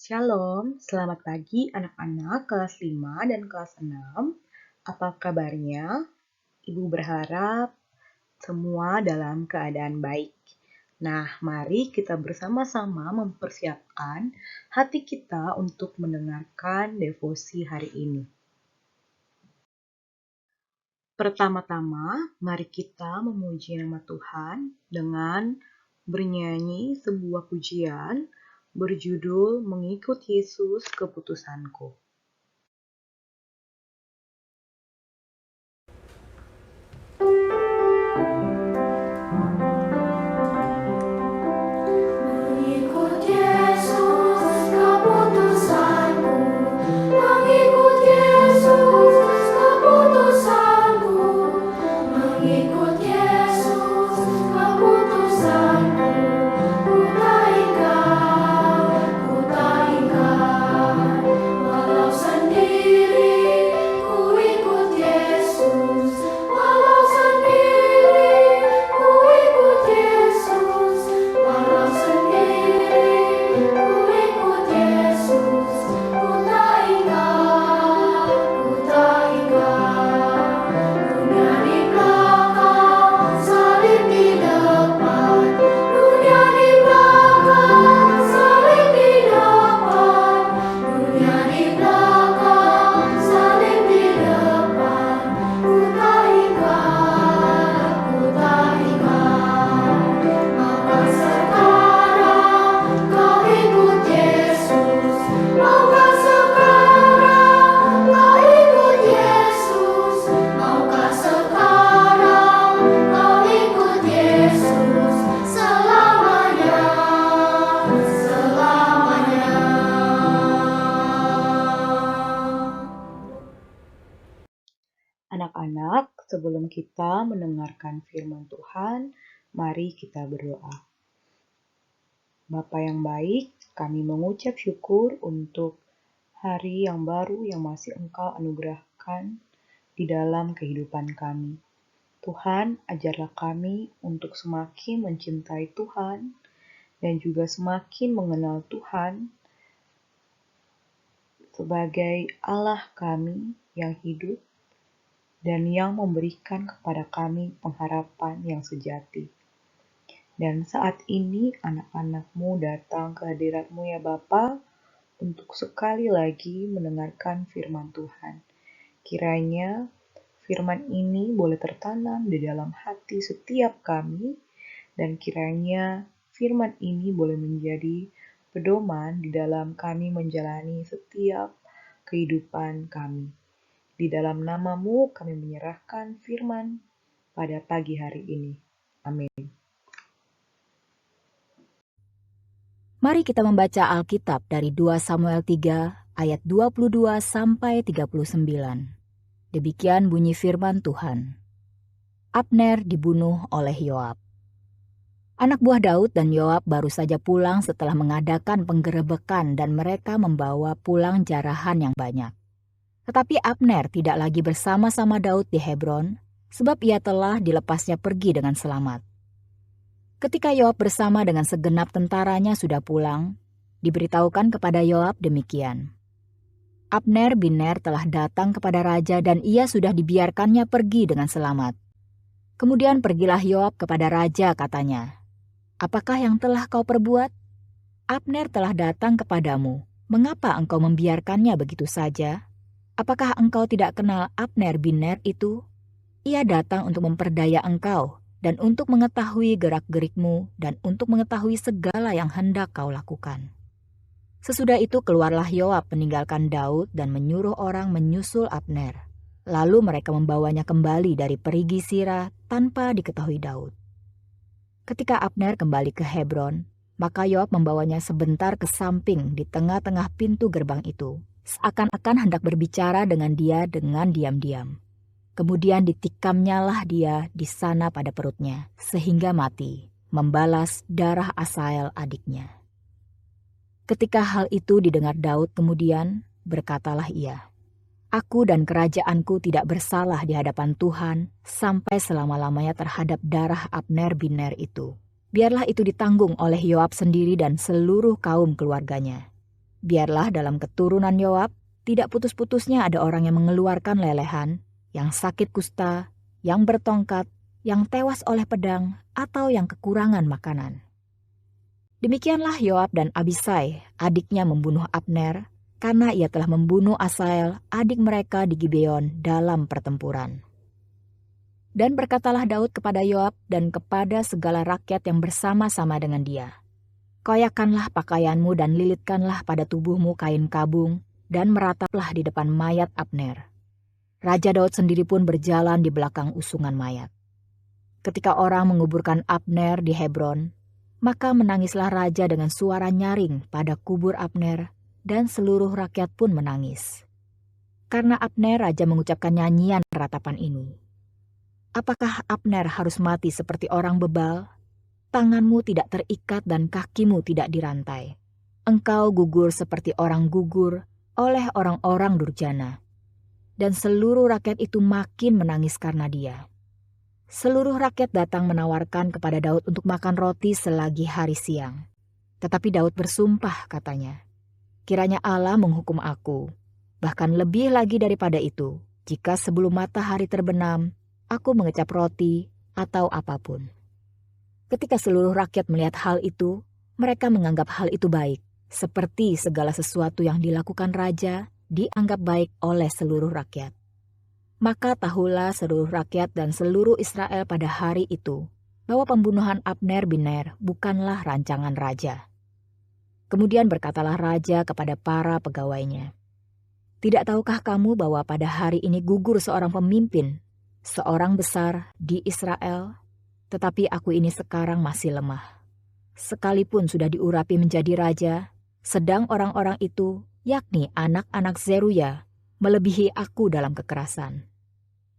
Shalom, selamat pagi anak-anak kelas 5 dan kelas 6. Apa kabarnya? Ibu berharap semua dalam keadaan baik. Nah, mari kita bersama-sama mempersiapkan hati kita untuk mendengarkan devosi hari ini. Pertama-tama, mari kita memuji nama Tuhan dengan bernyanyi sebuah pujian berjudul Mengikut Yesus Keputusanku. Anak-anak, sebelum kita mendengarkan firman Tuhan, mari kita berdoa. Bapa yang baik, kami mengucap syukur untuk hari yang baru yang masih Engkau anugerahkan di dalam kehidupan kami. Tuhan, ajarlah kami untuk semakin mencintai Tuhan dan juga semakin mengenal Tuhan sebagai Allah kami yang hidup dan yang memberikan kepada kami pengharapan yang sejati. Dan saat ini anak-anak-Mu datang ke hadirat-Mu ya Bapa, untuk sekali lagi mendengarkan firman Tuhan. Kiranya firman ini boleh tertanam di dalam hati setiap kami, dan kiranya firman ini boleh menjadi pedoman di dalam kami menjalani setiap kehidupan kami. Di dalam nama-Mu kami menyerahkan firman pada pagi hari ini. Amin. Mari kita membaca Alkitab dari 2 Samuel 3 ayat 22 sampai 39. Demikian bunyi firman Tuhan. Abner dibunuh oleh Yoab. Anak buah Daud dan Yoab baru saja pulang setelah mengadakan penggerebekan dan mereka membawa pulang jarahan yang banyak. Tetapi Abner tidak lagi bersama-sama Daud di Hebron, sebab ia telah dilepasnya pergi dengan selamat. Ketika Yoab bersama dengan segenap tentaranya sudah pulang, diberitahukan kepada Yoab demikian. Abner bin Ner telah datang kepada raja dan ia sudah dibiarkannya pergi dengan selamat. Kemudian pergilah Yoab kepada raja, katanya, "Apakah yang telah kau perbuat? Abner telah datang kepadamu. Mengapa engkau membiarkannya begitu saja? Apakah engkau tidak kenal Abner bin Ner itu? Ia datang untuk memperdaya engkau dan untuk mengetahui gerak-gerikmu dan untuk mengetahui segala yang hendak kau lakukan." Sesudah itu keluarlah Yoab meninggalkan Daud dan menyuruh orang menyusul Abner. Lalu mereka membawanya kembali dari perigi Sira tanpa diketahui Daud. Ketika Abner kembali ke Hebron, maka Yoab membawanya sebentar ke samping di tengah-tengah pintu gerbang itu, seakan-akan hendak berbicara dengan dia dengan diam-diam. Kemudian ditikamnyalah dia di sana pada perutnya, sehingga mati, membalas darah Asael adiknya. Ketika hal itu didengar Daud kemudian, berkatalah ia, "Aku dan kerajaanku tidak bersalah di hadapan Tuhan sampai selama-lamanya terhadap darah Abner bin Ner itu. Biarlah itu ditanggung oleh Yoab sendiri dan seluruh kaum keluarganya." Biarlah dalam keturunan Yoab tidak putus-putusnya ada orang yang mengeluarkan lelehan, yang sakit kusta, yang bertongkat, yang tewas oleh pedang, atau yang kekurangan makanan. Demikianlah Yoab dan Abisai, adiknya membunuh Abner, karena ia telah membunuh Asael, adik mereka di Gibeon dalam pertempuran. Dan berkatalah Daud kepada Yoab dan kepada segala rakyat yang bersama-sama dengan dia, "Koyakkanlah pakaianmu dan lilitkanlah pada tubuhmu kain kabung, dan merataplah di depan mayat Abner." Raja Daud sendiri pun berjalan di belakang usungan mayat. Ketika orang menguburkan Abner di Hebron, maka menangislah raja dengan suara nyaring pada kubur Abner, dan seluruh rakyat pun menangis. Karena Abner, raja mengucapkan nyanyian ratapan ini. "Apakah Abner harus mati seperti orang bebal? Tanganmu tidak terikat dan kakimu tidak dirantai. Engkau gugur seperti orang gugur oleh orang-orang durjana." Dan seluruh rakyat itu makin menangis karena dia. Seluruh rakyat datang menawarkan kepada Daud untuk makan roti selagi hari siang. Tetapi Daud bersumpah, katanya, "Kiranya Allah menghukum aku, bahkan lebih lagi daripada itu, jika sebelum matahari terbenam, aku mengecap roti atau apapun." Ketika seluruh rakyat melihat hal itu, mereka menganggap hal itu baik, seperti segala sesuatu yang dilakukan raja dianggap baik oleh seluruh rakyat. Maka tahulah seluruh rakyat dan seluruh Israel pada hari itu, bahwa pembunuhan Abner bin Ner bukanlah rancangan raja. Kemudian berkatalah raja kepada para pegawainya, "Tidak tahukah kamu bahwa pada hari ini gugur seorang pemimpin, seorang besar di Israel? Tetapi aku ini sekarang masih lemah. Sekalipun sudah diurapi menjadi raja, sedang orang-orang itu, yakni anak-anak Zeruya, melebihi aku dalam kekerasan.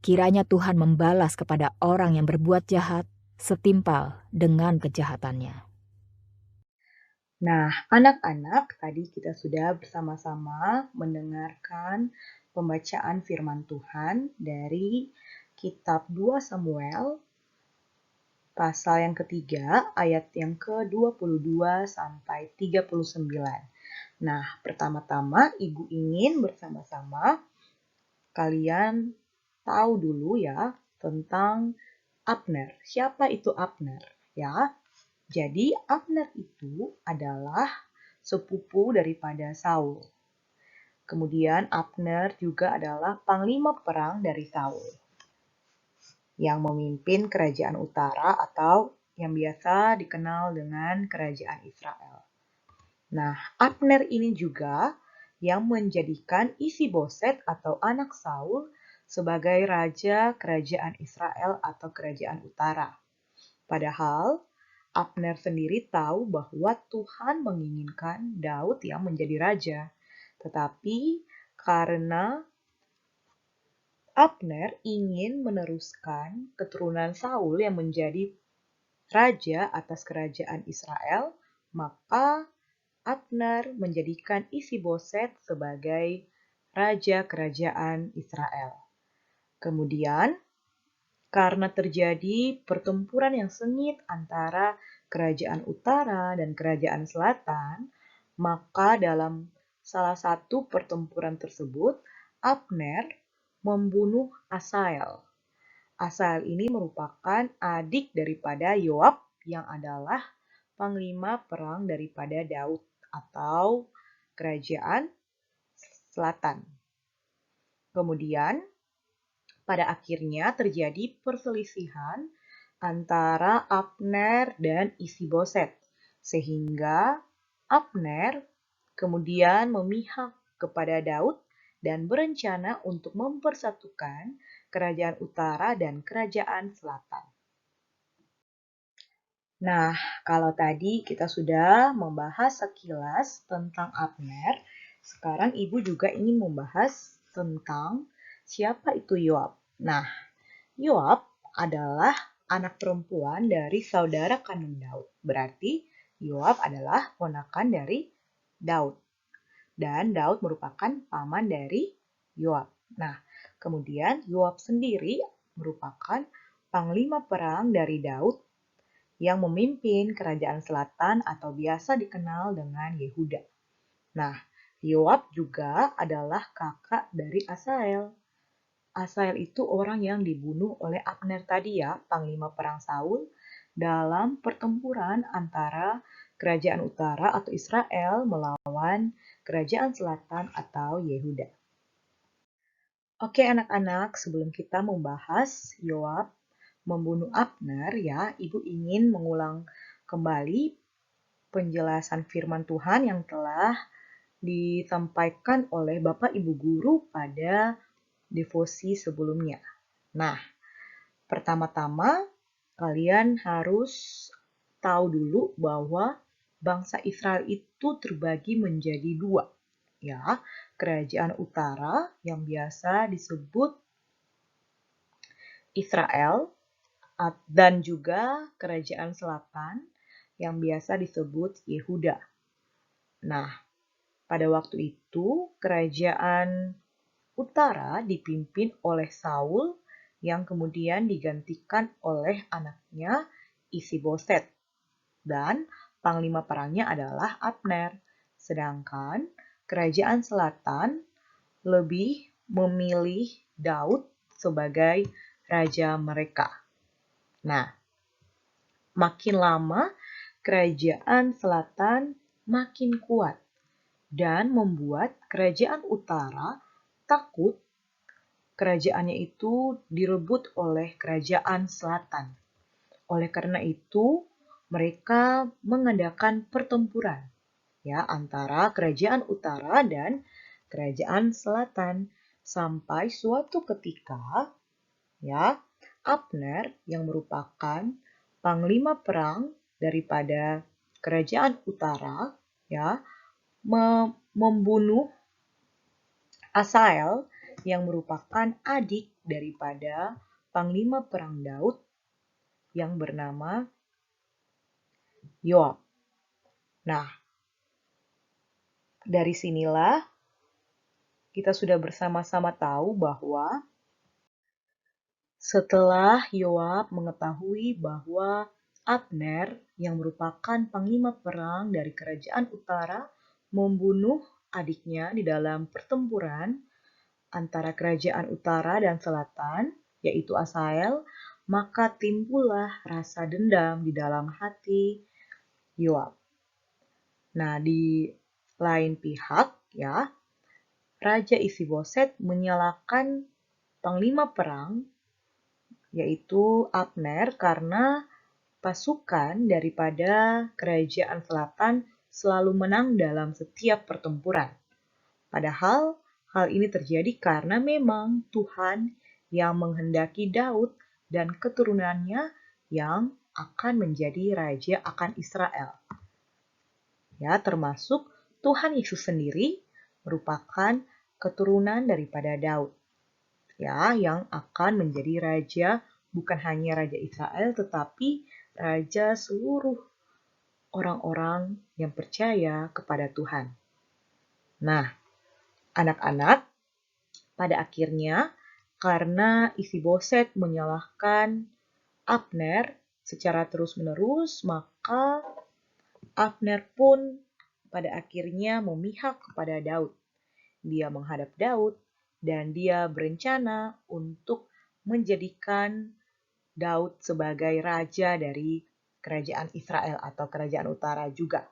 Kiranya Tuhan membalas kepada orang yang berbuat jahat setimpal dengan kejahatannya." Nah, anak-anak, tadi kita sudah bersama-sama mendengarkan pembacaan firman Tuhan dari kitab 2 Samuel, pasal yang ketiga, ayat yang ke-22 sampai 39. Nah, pertama-tama Ibu ingin bersama-sama kalian tahu dulu ya tentang Abner. Siapa itu Abner? Ya, jadi Abner itu adalah sepupu daripada Saul. Kemudian Abner juga adalah panglima perang dari Saul yang memimpin kerajaan utara atau yang biasa dikenal dengan kerajaan Israel. Nah, Abner ini juga yang menjadikan Isi-Boset atau anak Saul sebagai raja kerajaan Israel atau kerajaan utara. Padahal Abner sendiri tahu bahwa Tuhan menginginkan Daud yang menjadi raja. Tetapi karena Abner ingin meneruskan keturunan Saul yang menjadi raja atas kerajaan Israel, maka Abner menjadikan Isi-Boset sebagai raja kerajaan Israel. Kemudian, karena terjadi pertempuran yang sengit antara kerajaan utara dan kerajaan selatan, maka dalam salah satu pertempuran tersebut, Abner membunuh Asael. Asael ini merupakan adik daripada Yoab yang adalah panglima perang daripada Daud atau kerajaan selatan. Kemudian, pada akhirnya terjadi perselisihan antara Abner dan Isi-Boset, sehingga Abner kemudian memihak kepada Daud dan berencana untuk mempersatukan kerajaan utara dan kerajaan selatan. Nah, kalau tadi kita sudah membahas sekilas tentang Abner, sekarang Ibu juga ingin membahas tentang siapa itu Yoab. Nah, Yoab adalah anak perempuan dari saudara kandung Daud. Berarti Yoab adalah ponakan dari Daud. Dan Daud merupakan paman dari Yoab. Nah, kemudian Yoab sendiri merupakan panglima perang dari Daud yang memimpin kerajaan selatan atau biasa dikenal dengan Yehuda. Nah, Yoab juga adalah kakak dari Asael. Asael itu orang yang dibunuh oleh Abner tadi ya, panglima perang Saul, dalam pertempuran antara kerajaan utara atau Israel melawan kerajaan selatan atau Yehuda. Oke anak-anak, sebelum kita membahas Yoab membunuh Abner ya, Ibu ingin mengulang kembali penjelasan firman Tuhan yang telah disampaikan oleh Bapak Ibu Guru pada devosi sebelumnya. Nah, pertama-tama kalian harus tahu dulu bahwa bangsa Israel itu terbagi menjadi dua. Ya, kerajaan utara yang biasa disebut Israel dan juga kerajaan selatan yang biasa disebut Yehuda. Nah, pada waktu itu kerajaan utara dipimpin oleh Saul yang kemudian digantikan oleh anaknya Isiboset dan panglima perangnya adalah Abner. Sedangkan kerajaan selatan lebih memilih Daud sebagai raja mereka. Nah, makin lama kerajaan selatan makin kuat dan membuat kerajaan utara takut kerajaannya itu direbut oleh kerajaan selatan. Oleh karena itu, mereka mengadakan pertempuran ya antara kerajaan utara dan kerajaan selatan sampai suatu ketika ya Abner yang merupakan panglima perang daripada kerajaan utara ya membunuh Asael yang merupakan adik daripada panglima perang Daud yang bernama Yoab. Nah, dari sinilah kita sudah bersama-sama tahu bahwa setelah Yoab mengetahui bahwa Abner yang merupakan panglima perang dari kerajaan utara membunuh adiknya di dalam pertempuran antara kerajaan utara dan selatan, yaitu Asael, maka timbullah rasa dendam di dalam hati Yoab. Nah, di lain pihak ya, Raja Isiboset menyalahkan panglima perang yaitu Abner karena pasukan daripada kerajaan selatan selalu menang dalam setiap pertempuran. Padahal hal ini terjadi karena memang Tuhan yang menghendaki Daud dan keturunannya yang akan menjadi raja akan Israel. Ya, termasuk Tuhan Yesus sendiri merupakan keturunan daripada Daud. Ya, yang akan menjadi raja bukan hanya raja Israel tetapi raja seluruh orang-orang yang percaya kepada Tuhan. Nah, anak-anak, pada akhirnya karena Isiboset menyalahkan Abner secara terus-menerus, maka Abner pun pada akhirnya memihak kepada Daud. Dia menghadap Daud dan dia berencana untuk menjadikan Daud sebagai raja dari kerajaan Israel atau kerajaan utara juga.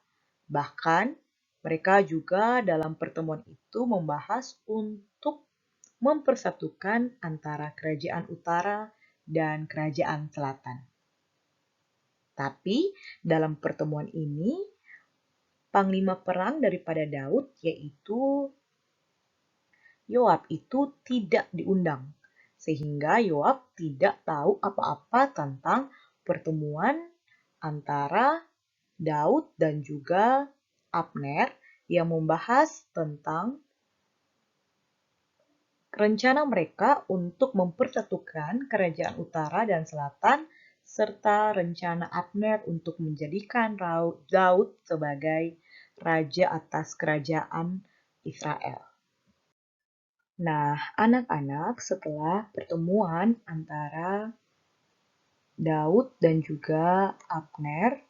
Bahkan mereka juga dalam pertemuan itu membahas untuk mempersatukan antara kerajaan utara dan kerajaan selatan. Tapi dalam pertemuan ini, panglima perang daripada Daud yaitu Yoab itu tidak diundang, sehingga Yoab tidak tahu apa-apa tentang pertemuan antara Daud dan juga Abner yang membahas tentang rencana mereka untuk mempersatukan kerajaan utara dan selatan serta rencana Abner untuk menjadikan Daud sebagai raja atas kerajaan Israel. Nah, anak-anak setelah pertemuan antara Daud dan juga Abner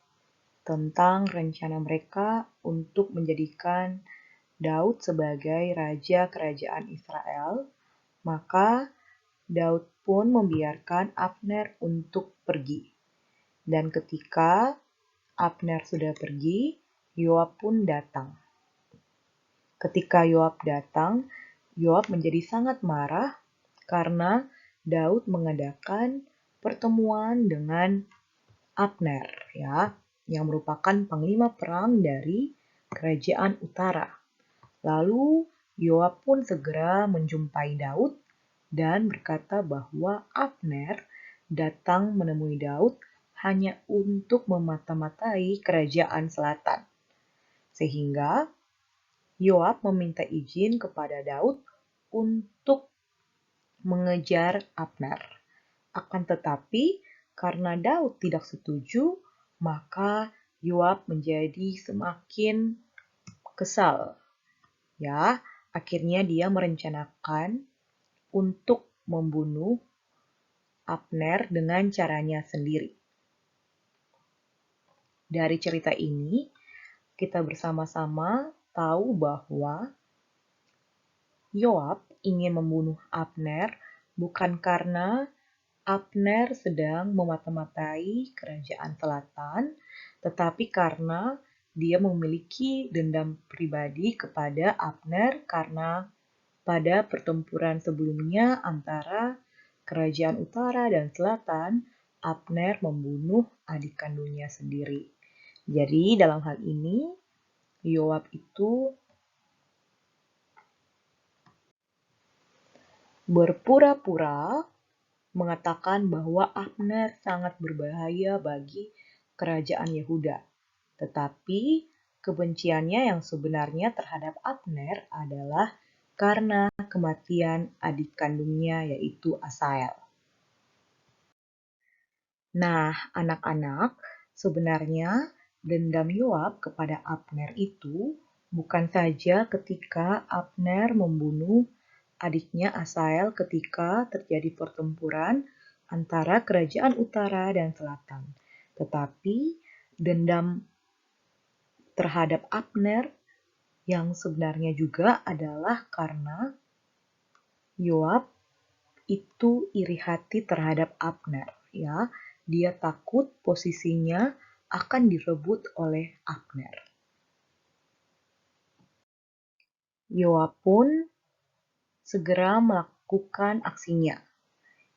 tentang rencana mereka untuk menjadikan Daud sebagai raja kerajaan Israel, maka Daud pun membiarkan Abner untuk pergi. Dan ketika Abner sudah pergi, Yoab pun datang. Ketika Yoab datang, Yoab menjadi sangat marah karena Daud mengadakan pertemuan dengan Abner, ya, yang merupakan panglima perang dari kerajaan utara. Lalu Yoab pun segera menjumpai Daud dan berkata bahwa Abner datang menemui Daud hanya untuk memata-matai kerajaan selatan. Sehingga Yoab meminta izin kepada Daud untuk mengejar Abner. Akan tetapi, karena Daud tidak setuju, maka Yoab menjadi semakin kesal. Ya, akhirnya dia merencanakan untuk membunuh Abner dengan caranya sendiri. Dari cerita ini, kita bersama-sama tahu bahwa Yoab ingin membunuh Abner bukan karena Abner sedang memata-matai kerajaan selatan, tetapi karena dia memiliki dendam pribadi kepada Abner karena pada pertempuran sebelumnya antara kerajaan utara dan selatan, Abner membunuh adik kandungnya sendiri. Jadi dalam hal ini, Yoab itu berpura-pura mengatakan bahwa Abner sangat berbahaya bagi kerajaan Yehuda. Tetapi kebenciannya yang sebenarnya terhadap Abner adalah karena kematian adik kandungnya yaitu Asael. Nah, anak-anak, sebenarnya dendam Yoab kepada Abner itu bukan saja ketika Abner membunuh adiknya Asael ketika terjadi pertempuran antara kerajaan utara dan selatan. Tetapi dendam terhadap Abner yang sebenarnya juga adalah karena Yoab itu iri hati terhadap Abner, ya. Dia takut posisinya akan direbut oleh Abner. Yoab pun segera melakukan aksinya.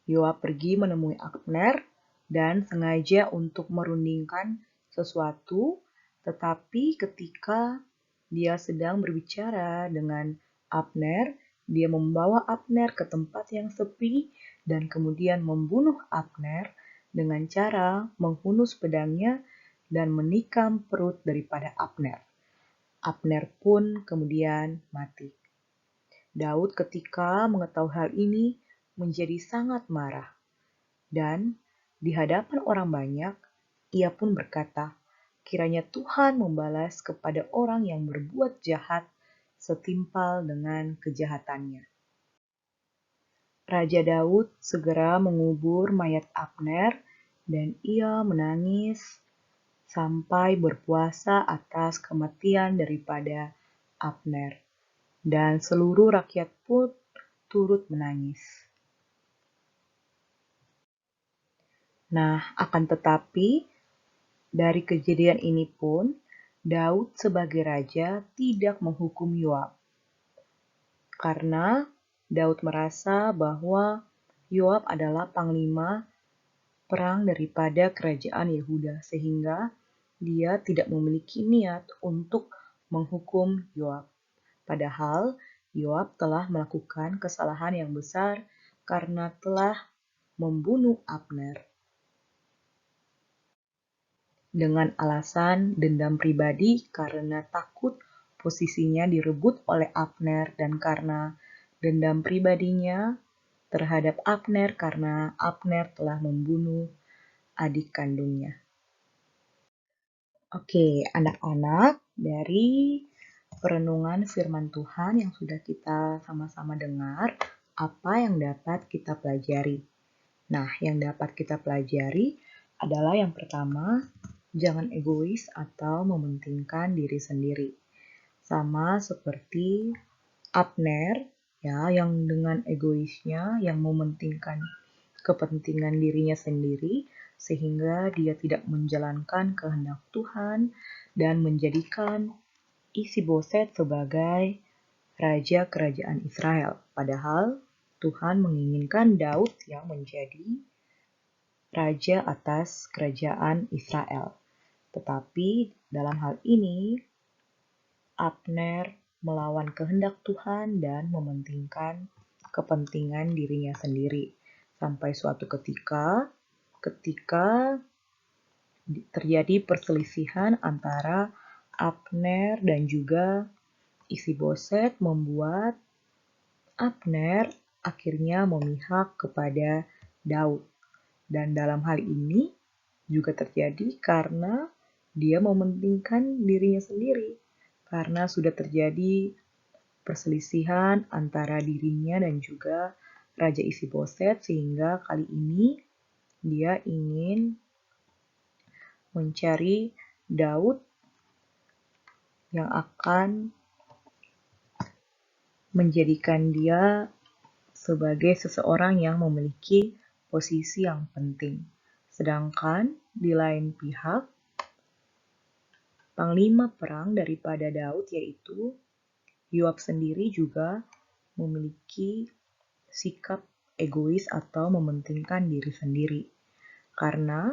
Yoab pergi menemui Abner dan sengaja untuk merundingkan sesuatu, tetapi ketika dia sedang berbicara dengan Abner, dia membawa Abner ke tempat yang sepi dan kemudian membunuh Abner dengan cara menghunus pedangnya dan menikam perut daripada Abner. Abner pun kemudian mati. Daud ketika mengetahui hal ini menjadi sangat marah. Dan di hadapan orang banyak, ia pun berkata, kiranya Tuhan membalas kepada orang yang berbuat jahat setimpal dengan kejahatannya. Raja Daud segera mengubur mayat Abner dan ia menangis sampai berpuasa atas kematian daripada Abner. Dan seluruh rakyat pun turut menangis. Nah, akan tetapi dari kejadian ini pun Daud sebagai raja tidak menghukum Yoab. Karena Daud merasa bahwa Yoab adalah panglima perang daripada kerajaan Yehuda sehingga dia tidak memiliki niat untuk menghukum Yoab. Padahal Yoab telah melakukan kesalahan yang besar karena telah membunuh Abner. Dengan alasan dendam pribadi karena takut posisinya direbut oleh Abner dan karena dendam pribadinya terhadap Abner karena Abner telah membunuh adik kandungnya. Oke, anak-anak, dari perenungan firman Tuhan yang sudah kita sama-sama dengar, apa yang dapat kita pelajari? Nah, yang dapat kita pelajari adalah yang pertama, jangan egois atau mementingkan diri sendiri. Sama seperti Abner, ya, yang dengan egoisnya yang mementingkan kepentingan dirinya sendiri sehingga dia tidak menjalankan kehendak Tuhan dan menjadikan Isiboset sebagai raja kerajaan Israel. Padahal Tuhan menginginkan Daud yang menjadi raja atas kerajaan Israel. Tetapi dalam hal ini Abner melawan kehendak Tuhan dan mementingkan kepentingan dirinya sendiri. Sampai suatu ketika terjadi perselisihan antara Abner dan juga Isiboset, membuat Abner akhirnya memihak kepada Daud. Dan dalam hal ini juga terjadi karena dia mementingkan dirinya sendiri. Karena sudah terjadi perselisihan antara dirinya dan juga Raja Isiboset, sehingga kali ini dia ingin mencari Daud yang akan menjadikan dia sebagai seseorang yang memiliki posisi yang penting. Sedangkan di lain pihak, panglima perang daripada Daud yaitu Yoab sendiri juga memiliki sikap egois atau mementingkan diri sendiri. Karena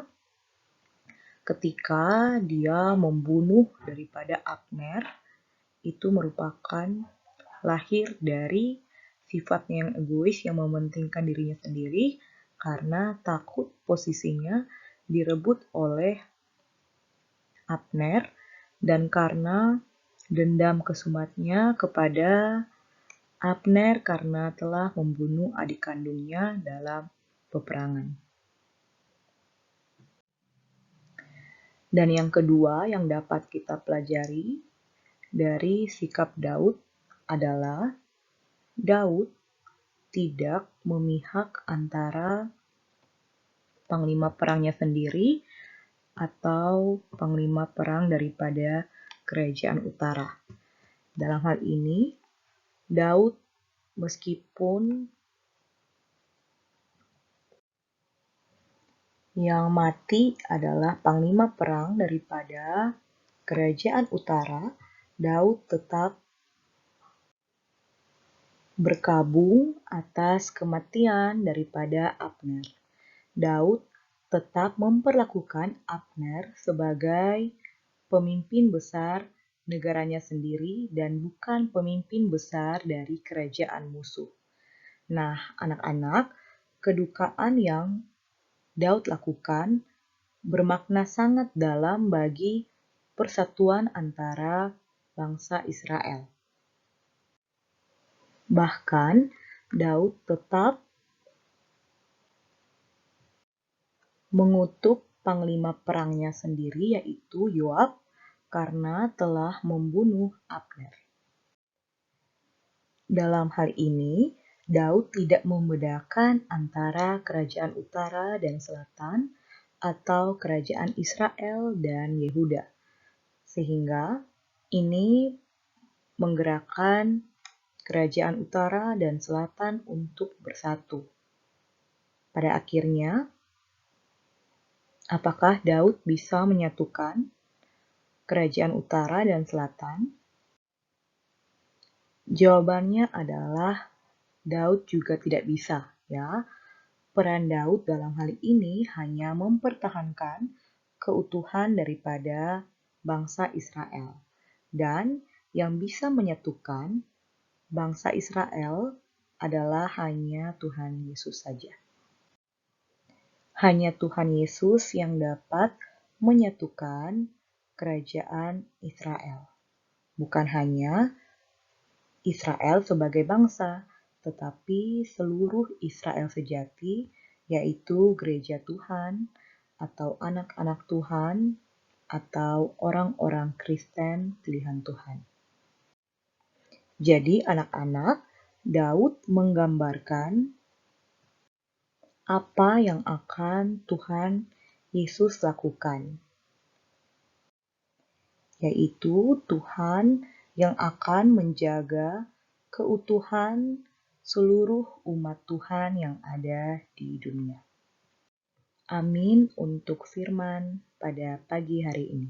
ketika dia membunuh daripada Abner, itu merupakan lahir dari sifatnya yang egois yang mementingkan dirinya sendiri karena takut posisinya direbut oleh Abner dan karena dendam kesumatnya kepada Abner karena telah membunuh adik kandungnya dalam peperangan. Dan yang kedua yang dapat kita pelajari dari sikap Daud adalah Daud tidak memihak antara panglima perangnya sendiri atau panglima perang daripada kerajaan utara. Dalam hal ini, Daud meskipun yang mati adalah panglima perang daripada kerajaan utara, Daud tetap berkabung atas kematian daripada Abner. Daud tetap memperlakukan Abner sebagai pemimpin besar negaranya sendiri dan bukan pemimpin besar dari kerajaan musuh. Nah, anak-anak, kedukaan yang Daud lakukan bermakna sangat dalam bagi persatuan antara bangsa Israel. Bahkan, Daud tetap mengutuk panglima perangnya sendiri yaitu Yoab karena telah membunuh Abner. Dalam hal ini, Daud tidak membedakan antara kerajaan utara dan selatan atau kerajaan Israel dan Yehuda. Sehingga ini menggerakkan kerajaan utara dan selatan untuk bersatu. Pada akhirnya, apakah Daud bisa menyatukan kerajaan utara dan selatan? Jawabannya adalah Daud juga tidak bisa, ya. Peran Daud dalam hal ini hanya mempertahankan keutuhan daripada bangsa Israel. Dan yang bisa menyatukan bangsa Israel adalah hanya Tuhan Yesus saja. Hanya Tuhan Yesus yang dapat menyatukan kerajaan Israel. Bukan hanya Israel sebagai bangsa, tetapi seluruh Israel sejati, yaitu gereja Tuhan, atau anak-anak Tuhan, atau orang-orang Kristen pilihan Tuhan. Jadi anak-anak, Daud menggambarkan apa yang akan Tuhan Yesus lakukan, yaitu Tuhan yang akan menjaga keutuhan seluruh umat Tuhan yang ada di dunia. Amin untuk firman pada pagi hari ini.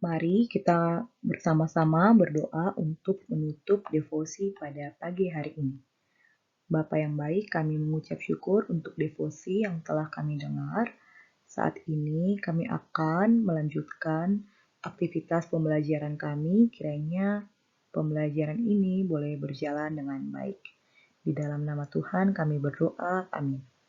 Mari kita bersama-sama berdoa untuk menutup devosi pada pagi hari ini. Bapa yang baik, kami mengucap syukur untuk devosi yang telah kami dengar. Saat ini kami akan melanjutkan aktivitas pembelajaran kami. Kiranya pembelajaran ini boleh berjalan dengan baik. Di dalam nama Tuhan kami berdoa, amin.